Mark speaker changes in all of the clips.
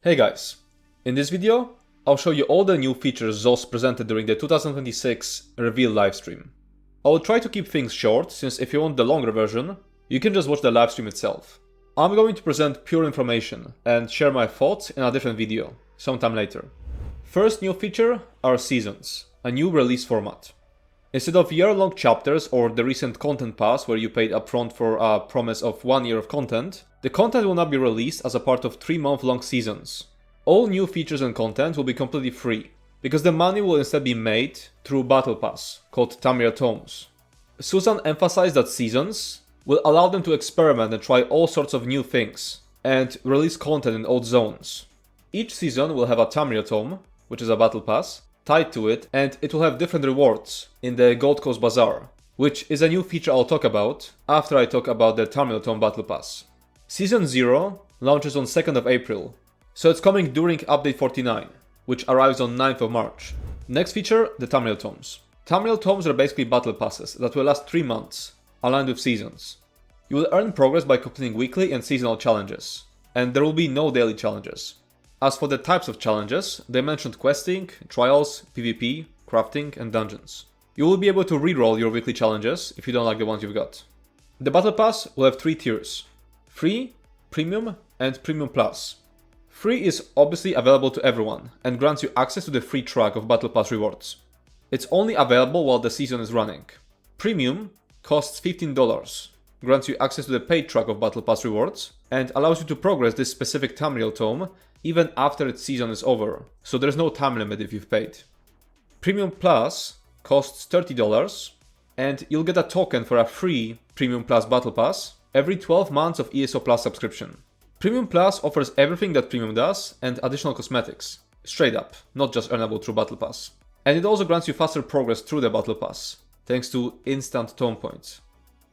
Speaker 1: Hey guys, in this video, I'll show you all the new features ZOS presented during the 2026 reveal livestream. I will try to keep things short, since if you want the longer version, you can just watch the livestream itself. I'm going to present pure information and share my thoughts in a different video, sometime later. First new feature are seasons, a new release format. Instead of year-long chapters or the recent content pass where you paid upfront for a promise of 1 year of content, the content will now be released as a part of 3-month-long seasons. All new features and content will be completely free, because the money will instead be made through Battle Pass, called Tamriel Tomes. Susan emphasized that seasons will allow them to experiment and try all sorts of new things, and release content in old zones. Each season will have a Tamriel Tome, which is a Battle Pass, tied to it, and it will have different rewards in the Gold Coast Bazaar, which is a new feature I'll talk about after I talk about the Tamriel Tome Battle Pass. Season 0 launches on 2nd of April, so it's coming during Update 49, which arrives on 9th of March. Next feature, the Tamriel Tomes. Tamriel Tomes are basically battle passes that will last 3 months, aligned with seasons. You will earn progress by completing weekly and seasonal challenges, and there will be no daily challenges. As for the types of challenges, they mentioned questing, trials, PvP, crafting, and dungeons. You will be able to reroll your weekly challenges if you don't like the ones you've got. The Battle Pass will have 3 tiers: Free, Premium, and Premium Plus. Free is obviously available to everyone, and grants you access to the free track of Battle Pass rewards. It's only available while the season is running. Premium costs $15, grants you access to the paid track of Battle Pass rewards, and allows you to progress this specific Tamriel Tome even after its season is over, so there's no time limit if you've paid. Premium Plus costs $30, and you'll get a token for a free Premium Plus Battle Pass every 12 months of ESO Plus subscription. Premium Plus offers everything that Premium does and additional cosmetics, straight up, not just earnable through Battle Pass. And it also grants you faster progress through the Battle Pass, thanks to instant tome points.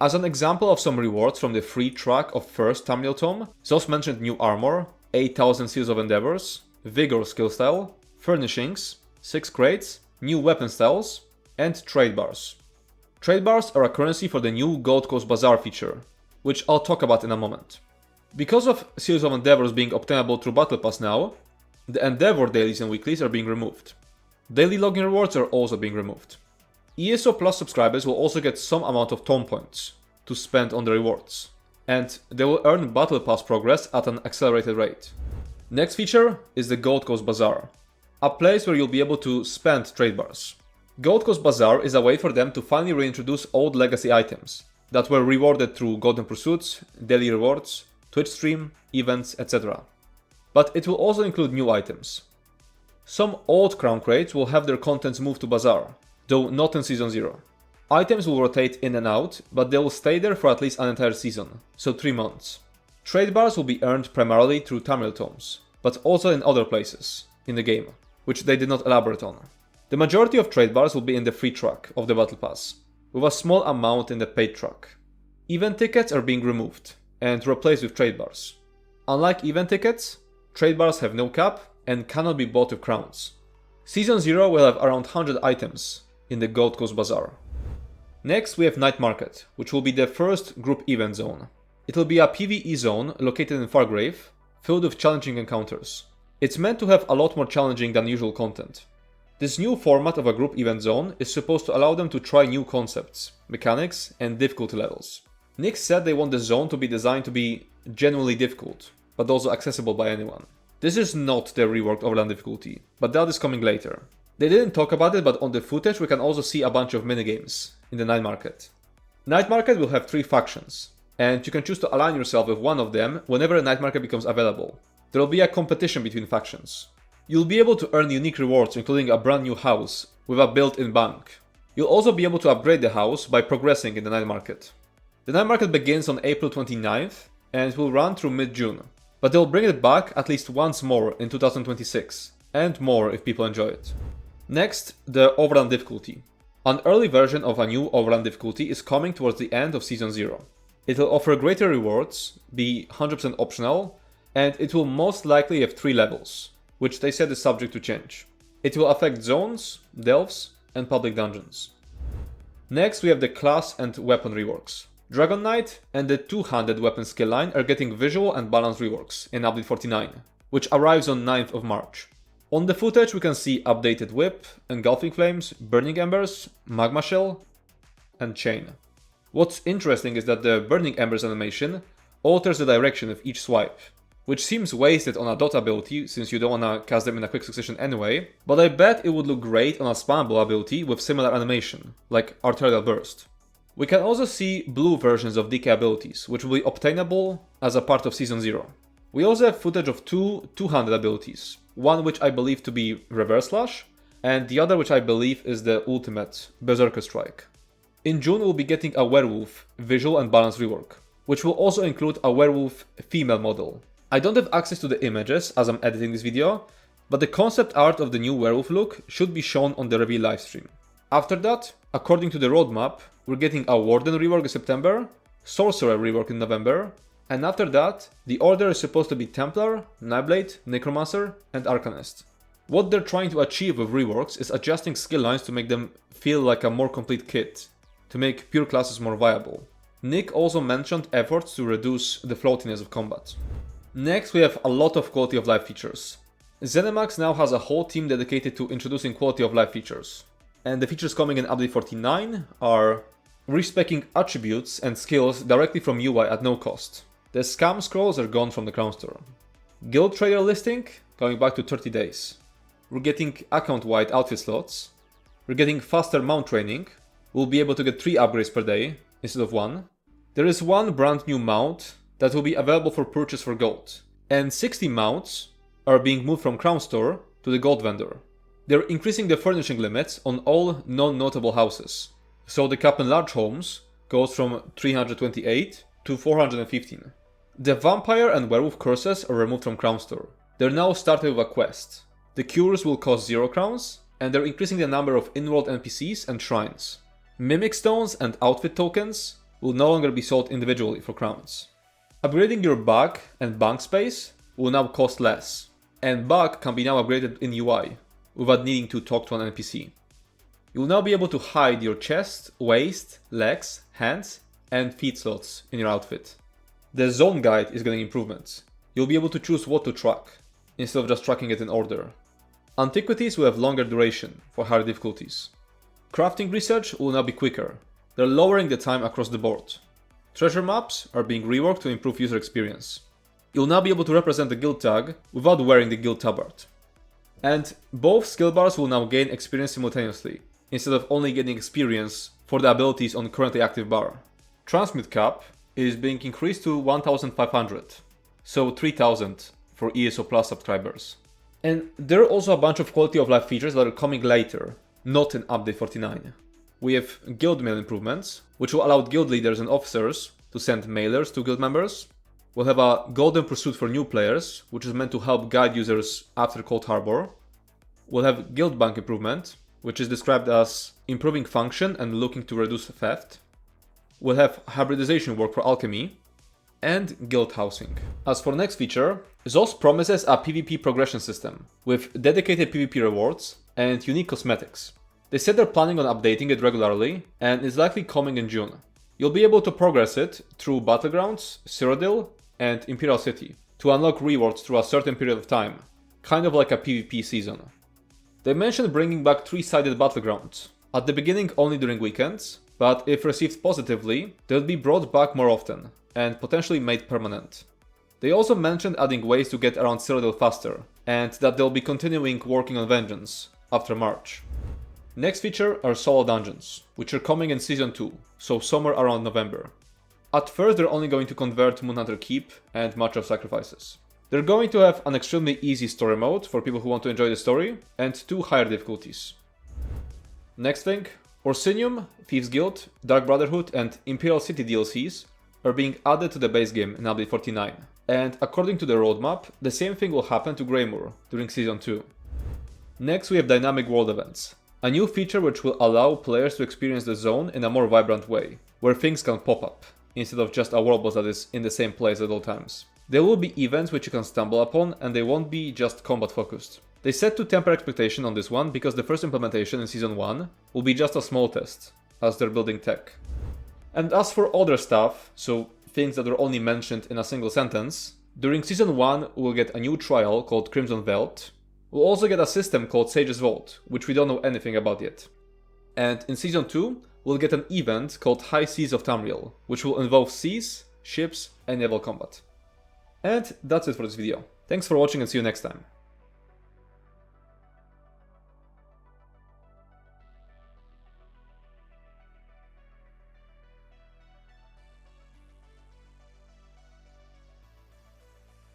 Speaker 1: As an example of some rewards from the free track of first Tamriel Tome, ZOS mentioned new armor, 8,000 Seals of Endeavors, Vigor skill style, furnishings, 6 crates, new weapon styles, and trade bars. Trade bars are a currency for the new Gold Coast Bazaar feature, which I'll talk about in a moment. Because of Seals of Endeavors being obtainable through Battle Pass now, the Endeavor dailies and weeklies are being removed. Daily login rewards are also being removed. ESO Plus subscribers will also get some amount of tome points to spend on the rewards, and they will earn Battle Pass progress at an accelerated rate. Next feature is the Gold Coast Bazaar, a place where you'll be able to spend trade bars. Gold Coast Bazaar is a way for them to finally reintroduce old legacy items that were rewarded through Golden Pursuits, daily rewards, Twitch stream, events, etc. But it will also include new items. Some old crown crates will have their contents moved to Bazaar, though not in Season 0. Items will rotate in and out, but they will stay there for at least an entire season, so 3 months. Trade bars will be earned primarily through Tamriel Tomes, but also in other places in the game, which they did not elaborate on. The majority of trade bars will be in the free track of the Battle Pass, with a small amount in the paid track. Event tickets are being removed and replaced with trade bars. Unlike event tickets, trade bars have no cap and cannot be bought with crowns. Season 0 will have around 100 items in the Gold Coast Bazaar. Next we have Night Market, which will be the first group event zone. It will be a PvE zone located in Fargrave, filled with challenging encounters. It's meant to have a lot more challenging than usual content. This new format of a group event zone is supposed to allow them to try new concepts, mechanics, and difficulty levels. Nick said they want the zone to be designed to be genuinely difficult, but also accessible by anyone. This is not the reworked Overland Difficulty, but that is coming later. They didn't talk about it, but on the footage we can also see a bunch of minigames in the Night Market. Night Market will have 3 factions, and you can choose to align yourself with one of them whenever a Night Market becomes available. There will be a competition between factions. You'll be able to earn unique rewards, including a brand new house with a built-in bank. You'll also be able to upgrade the house by progressing in the Night Market. The Night Market begins on April 29th and will run through mid-June, but they'll bring it back at least once more in 2026, and more if people enjoy it. Next, the Overland Difficulty. An early version of a new Overland Difficulty is coming towards the end of Season 0. It will offer greater rewards, be 100% optional, and it will most likely have 3 levels, which they said is subject to change. It will affect zones, delves, and public dungeons. Next we have the class and weapon reworks. Dragonknight and the Two-Handed weapon skill line are getting visual and balance reworks in Update 49. which arrives on 9th of March. On the footage we can see updated whip, engulfing flames, burning embers, magma shell, and chain. What's interesting is that the burning embers animation alters the direction of each swipe, which seems wasted on a dot ability since you don't wanna cast them in a quick succession anyway, but I bet it would look great on a spammable ability with similar animation, like Arterial Burst. We can also see blue versions of DK abilities, which will be obtainable as a part of Season 0. We also have footage of two two-handed abilities, one which I believe to be Reverse Slash, and the other which I believe is the ultimate, Berserker Strike. In June we'll be getting a Werewolf visual and balance rework, which will also include a Werewolf female model. I don't have access to the images as I'm editing this video, but the concept art of the new Werewolf look should be shown on the reveal livestream. After that, according to the roadmap, we're getting a Warden rework in September, Sorcerer rework in November, and after that, the order is supposed to be Templar, Nightblade, Necromancer, and Arcanist. What they're trying to achieve with reworks is adjusting skill lines to make them feel like a more complete kit, to make pure classes more viable. Nick also mentioned efforts to reduce the floatiness of combat. Next, we have a lot of quality of life features. ZeniMax now has a whole team dedicated to introducing quality of life features. And the features coming in update 49 are respecing attributes and skills directly from UI at no cost. The scam scrolls are gone from the Crown Store. Guild Trader listing going back to 30 days. We're getting account-wide outfit slots. We're getting faster mount training. We'll be able to get 3 upgrades per day instead of 1. There is one brand new mount that will be available for purchase for gold, and 60 mounts are being moved from Crown Store to the gold vendor. They're increasing the furnishing limits on all non-notable houses, so the cap in large homes goes from 328 to 415. The vampire and werewolf curses are removed from Crown Store. They're now started with a quest. The cures will cost 0 crowns, and they're increasing the number of in-world NPCs and shrines. Mimic stones and outfit tokens will no longer be sold individually for crowns. Upgrading your bag and bank space will now cost less, and bag can be now upgraded in UI, without needing to talk to an NPC. You'll now be able to hide your chest, waist, legs, hands, and feet slots in your outfit. The zone guide is getting improvements. You'll be able to choose what to track, instead of just tracking it in order. Antiquities will have longer duration for higher difficulties. Crafting research will now be quicker. They're lowering the time across the board. Treasure maps are being reworked to improve user experience. You'll now be able to represent the guild tag without wearing the guild tabard. And both skill bars will now gain experience simultaneously, instead of only getting experience for the abilities on the currently active bar. Transmute cap is being increased to 1500, so 3000 for ESO Plus subscribers. And there are also a bunch of quality of life features that are coming later, not in update 49. We have guild mail improvements, which will allow guild leaders and officers to send mailers to guild members. We'll have a golden pursuit for new players, which is meant to help guide users after Cold Harbor. We'll have guild bank improvement, which is described as improving function and looking to reduce theft. We'll have hybridization work for alchemy, and guild housing. As for next feature, ZOS promises a PvP progression system, with dedicated PvP rewards and unique cosmetics. They said they're planning on updating it regularly, and is likely coming in June. You'll be able to progress it through Battlegrounds, Cyrodiil, and Imperial City, to unlock rewards through a certain period of time, kind of like a PvP season. They mentioned bringing back 3-sided Battlegrounds, at the beginning only during weekends, but if received positively, they'll be brought back more often, and potentially made permanent. They also mentioned adding ways to get around Cyrodiil faster, and that they'll be continuing working on Vengeance after March. Next feature are solo dungeons, which are coming in Season 2, so somewhere around November. At first they're only going to convert Moonhunter Keep and March of Sacrifices. They're going to have an extremely easy story mode for people who want to enjoy the story, and 2 higher difficulties. Next thing, Orsinium, Thieves Guild, Dark Brotherhood and Imperial City DLCs are being added to the base game in update 49. And according to the roadmap, the same thing will happen to Greymoor during Season 2. Next we have Dynamic World Events, a new feature which will allow players to experience the zone in a more vibrant way, where things can pop up, instead of just a world boss that is in the same place at all times. There will be events which you can stumble upon, and they won't be just combat focused. They set to temper expectation on this one because the first implementation in Season 1 will be just a small test, as they're building tech. And as for other stuff, so things that are only mentioned in a single sentence, During Season 1, we'll get a new trial called Crimson Veld. We'll also get a system called Sage's Vault, which we don't know anything about yet. And in Season 2, we'll get an event called High Seas of Tamriel, which will involve seas, ships, and naval combat. And that's it for this video. Thanks for watching and see you next time.